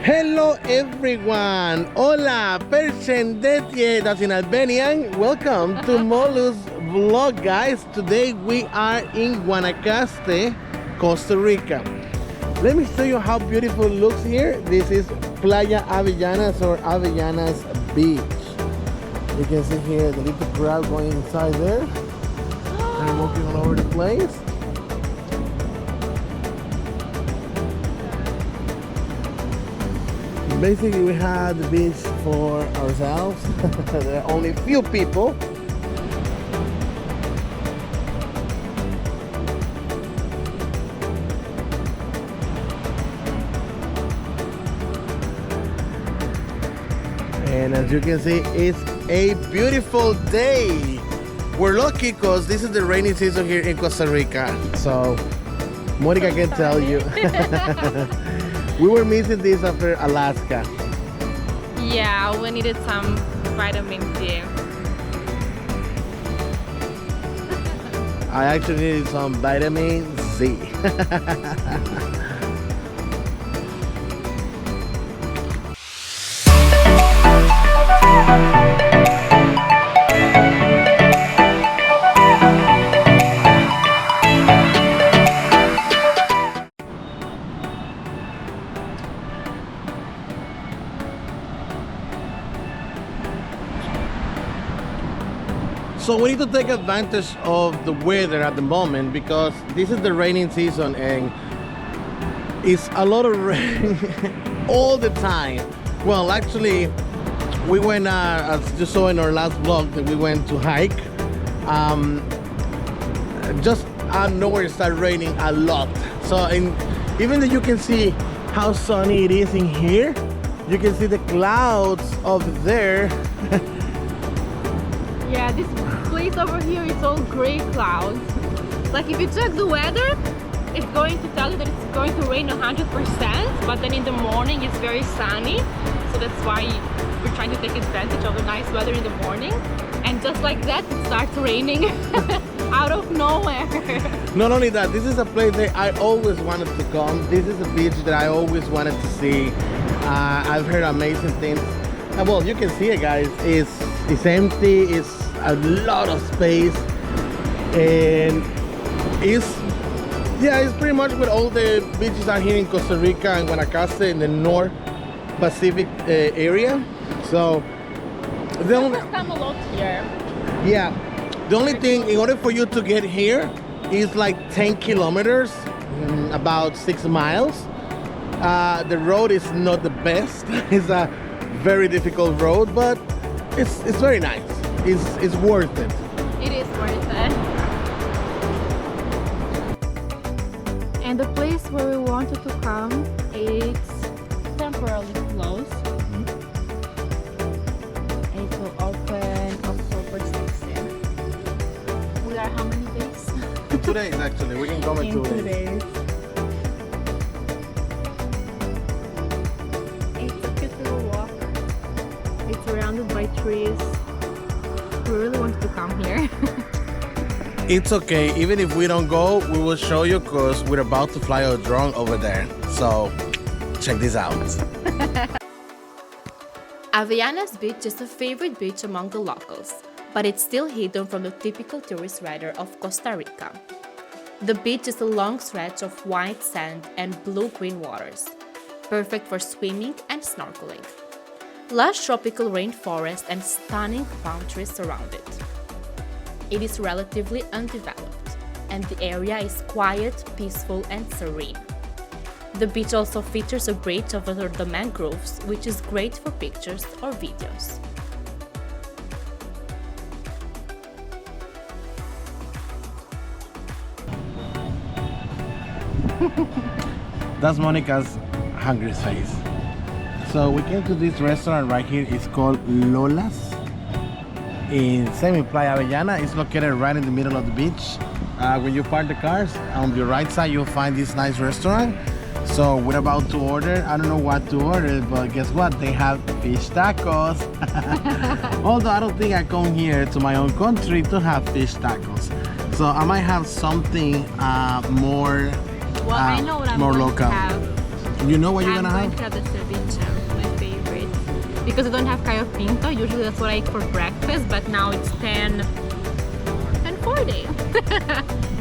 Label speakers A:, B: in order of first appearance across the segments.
A: Hello everyone! Hola! Percendetje, that's in Albanian. Welcome to Molu's vlog, guys. Today we are in Guanacaste, Costa Rica. Let me show you how beautiful it looks here. This is Playa Avellanas or Avellanas Beach. You can see here the little crowd going inside there. They're walking all over the place. Basically, we had the beach for ourselves. There are only a few people. And as you can see, it's a beautiful day. We're lucky because this is the rainy season here in Costa Rica. So, Monika can tell you. We were missing this after Alaska.
B: Yeah, we needed some vitamin D.
A: I actually needed some vitamin C. So we need to take advantage of the weather at the moment because this is the raining season and it's a lot of rain all the time. Well, actually, we went, as you saw in our last vlog, that we went to hike. Just out of nowhere, it started raining a lot. So even though you can see how sunny it is in here, you can see the clouds over there.
B: Yeah, this place over here is all gray clouds. Like if you check the weather, it's going to tell you that it's going to rain 100%, but then in the morning it's very sunny. So that's why we're trying to take advantage of the nice weather in the morning. And just like that, it starts raining out of nowhere.
A: Not only that, this is a place that I always wanted to come. This is a beach that I always wanted to see. I've heard amazing things. Well, you can see it, guys. It's empty. It's a lot of space, and it's pretty much what all the beaches are here in Costa Rica and Guanacaste in the North Pacific area. So the only
B: come a lot here.
A: Yeah, the only thing, in order for you to get here is like 10 kilometers, about 6 miles. The road is not the best. It's a very difficult road, but it's very nice. It's worth it.
B: It is worth it. And the place where we wanted to come, it's temporarily closed. It will open October 16th. We are how many days?
A: 2 days actually. We can come in 2 days.
B: It's a cute little walk. It's surrounded by trees. We really wanted to come here.
A: It's okay, even if we don't go, we will show you because we're about to fly a drone over there. So check this out.
C: Avellanas Beach is a favorite beach among the locals, but it's still hidden from the typical tourist rider of Costa Rica. The beach is a long stretch of white sand and blue-green waters, perfect for swimming and snorkeling. Lush tropical rainforest and stunning palm trees surround it. It is relatively undeveloped, and the area is quiet, peaceful, and serene. The beach also features a bridge over the mangroves, which is great for pictures or videos.
A: That's Monica's hungry face. So we came to this restaurant right here. It's called Lola's in Playa Avellana. It's located right in the middle of the beach. When you park the cars, on your right side you'll find this nice restaurant. So we're about to order. I don't know what to order, but guess what? They have fish tacos. Although I don't think I come here to my own country to have fish tacos. So I might have something more
B: Well, I know what I'm
A: more
B: going
A: local.
B: to have.
A: You know what you're
B: I'm
A: gonna
B: going
A: have?
B: to have the ceviche, my favorite. Because I don't have callo pinto, usually that's what I eat for breakfast, but now it's 10:40.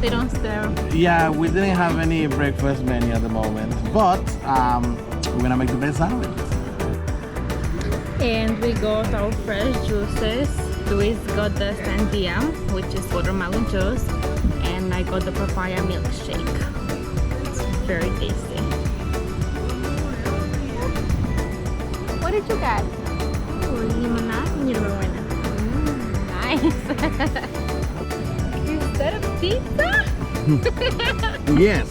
B: They don't serve.
A: Yeah, we didn't have any breakfast menu at the moment, but we're gonna make the best out of it.
B: And we got our fresh juices. Luis got the sandia, which is watermelon juice, and I got the papaya milkshake. It's very tasty. What did you get? Limonada. Nice. Is that a pizza?
A: Yes.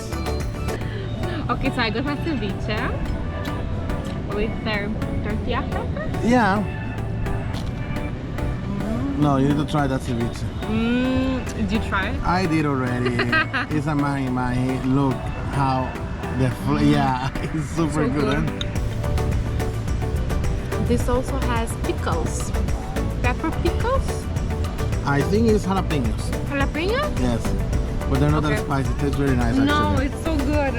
B: Okay, so I got my ceviche with their tortilla crackers.
A: Yeah. No, you need to try that ceviche.
B: Did you try it?
A: I did already. It's a mahi. Look how yeah, it's super
B: So
A: good.
B: good. This also has pickles. Pepper pickles?
A: I think it's jalapenos.
B: Jalapeno?
A: Yes. But they're not that
B: Okay.
A: spicy. It tastes really nice
B: No,
A: actually.
B: it's so good.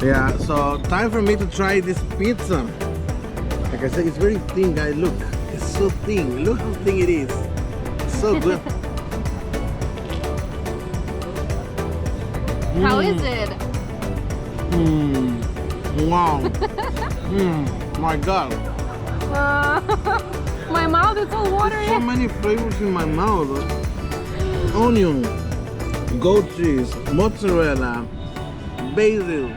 A: Yeah, so time for me to try this pizza. Like I said, it's very thin, guys. Look, it's so thin. Look how thin it is. It's so good.
B: How is it?
A: Wow. My God.
B: My mouth is all watery.
A: So many flavors in my mouth. Onion, goat cheese, mozzarella, basil,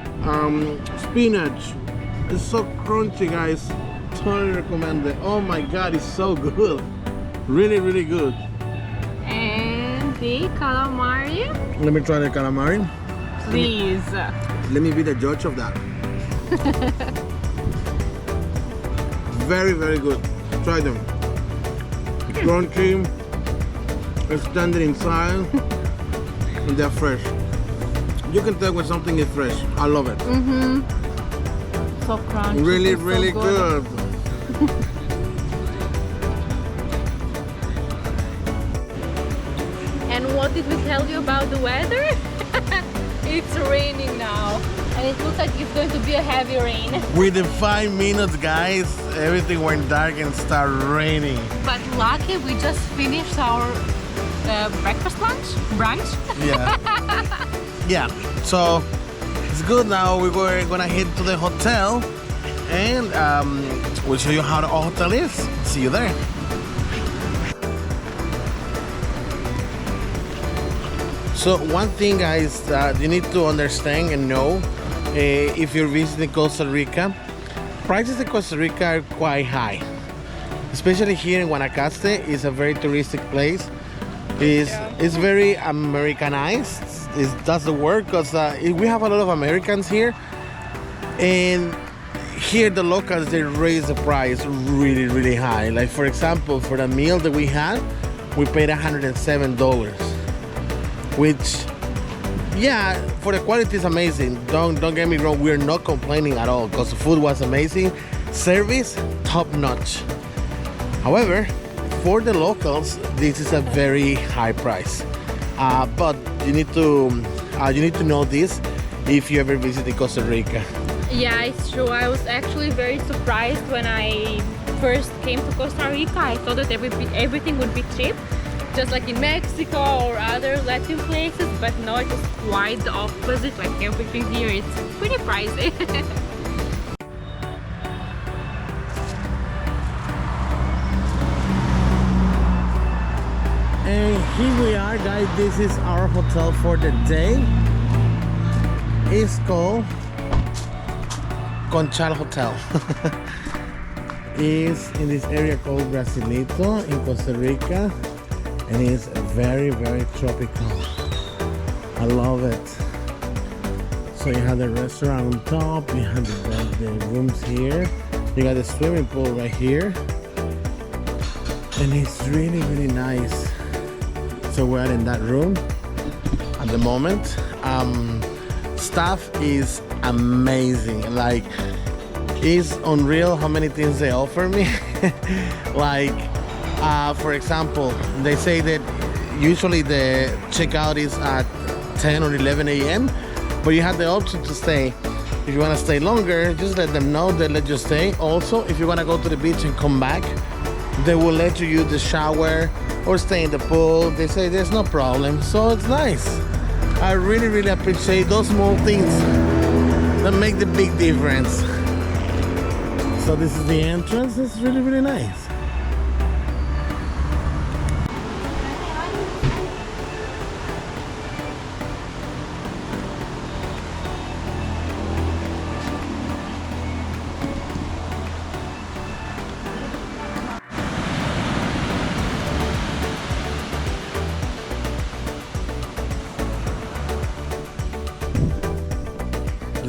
A: spinach. It's so crunchy, guys. Totally recommend it. Oh my God, it's so good. Really, really good.
B: And the calamari.
A: Let me try the calamari.
B: Please.
A: Let me be the judge of that. Very, very good. Try them. Crunchy, extended inside, and they're fresh. You can tell when something is fresh. I love it.
B: So crunchy.
A: Really,
B: It's so
A: really good.
B: And what did we tell you about the weather? It's raining now. And it looks like it's going to be a heavy rain.
A: Within 5 minutes, guys, everything went dark and started raining.
B: But lucky we just finished our breakfast brunch.
A: Yeah. Yeah. So it's good now. We're gonna head to the hotel and we'll show you how the hotel is. See you there. So one thing, guys, that you need to understand and know if you're visiting Costa Rica, prices in Costa Rica are quite high. Especially here in Guanacaste, it's a very touristic place. It's very Americanized. That's the word, because we have a lot of Americans here, and here the locals, they raise the price really, really high. Like for example, for the meal that we had, we paid $107, which, yeah, for the quality is amazing. Don't get me wrong, we're not complaining at all, because the food was amazing, service top notch. However, for the locals, this is a very high price. But you need to know this if you ever visit Costa Rica.
B: Yeah, it's true. I was actually very surprised when I first came to Costa Rica. I thought that everything would be cheap, just like in Mexico or other Latin places, but no, it was quite the opposite. Like everything here, it's pretty pricey.
A: And here we are, guys. This is our hotel for the day. It's called Conchal Hotel. It's in this area called Brasilito in Costa Rica, and it's very, very tropical. I love it. So you have the restaurant on top, you have the rooms here, you got the swimming pool right here, and it's really, really nice. So we're in that room at the moment. Staff is amazing. Like, it's unreal how many things they offer me. Like, for example, they say that usually the checkout is at 10 or 11 a.m. but you have the option to stay If you want to stay longer, just let them know, they let you stay. Also, if you want to go to the beach and come back, they will let you use the shower or stay in the pool. They say there's no problem, so it's nice. I really, really appreciate those small things that make the big difference. So this is the entrance. It's really, really nice.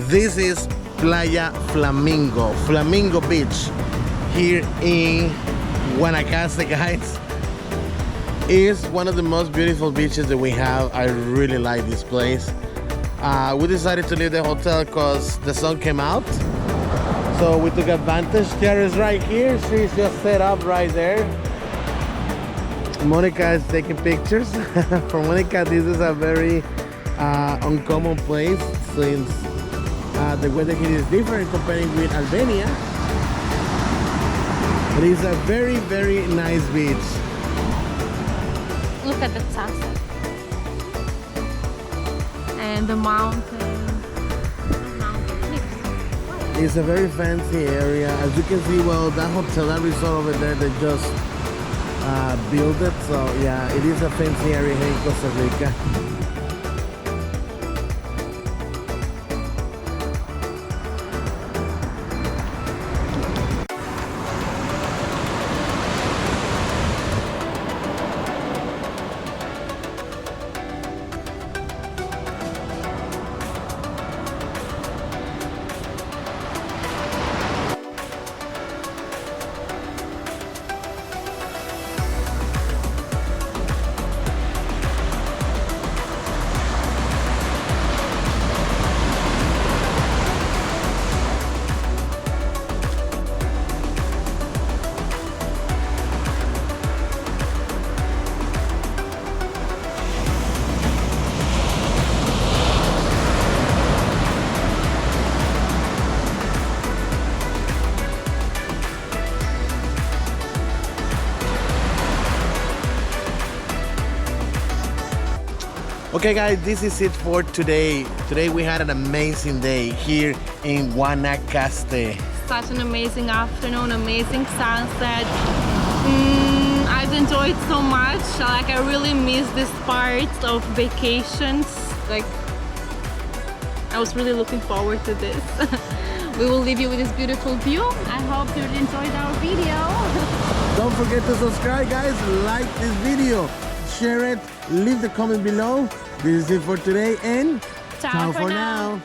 A: This is Playa Flamingo, Flamingo Beach, here in Guanacaste, guys. It's one of the most beautiful beaches that we have. I really like this place. We decided to leave the hotel because the sun came out. So we took advantage. Tiara's right here. She's just set up right there. Monika is taking pictures. For Monika, this is a very uncommon place since the weather here is different comparing with Albania. It is a very, very nice beach.
B: Look at the sunset and the mountain.
A: It's a very fancy area. As you can see, well, that hotel, that resort over there, they just built it. So yeah, it is a fancy area here in Costa Rica. Okay guys, this is it for today. Today we had an amazing day here in Guanacaste.
B: Such an amazing afternoon, amazing sunset. I've enjoyed so much. Like, I really miss this part of vacations. Like, I was really looking forward to this. We will leave you with this beautiful view. I hope you enjoyed our video.
A: Don't forget to subscribe, guys. Like this video, share it, leave the comment below. This is it for today, and
B: Ciao for now.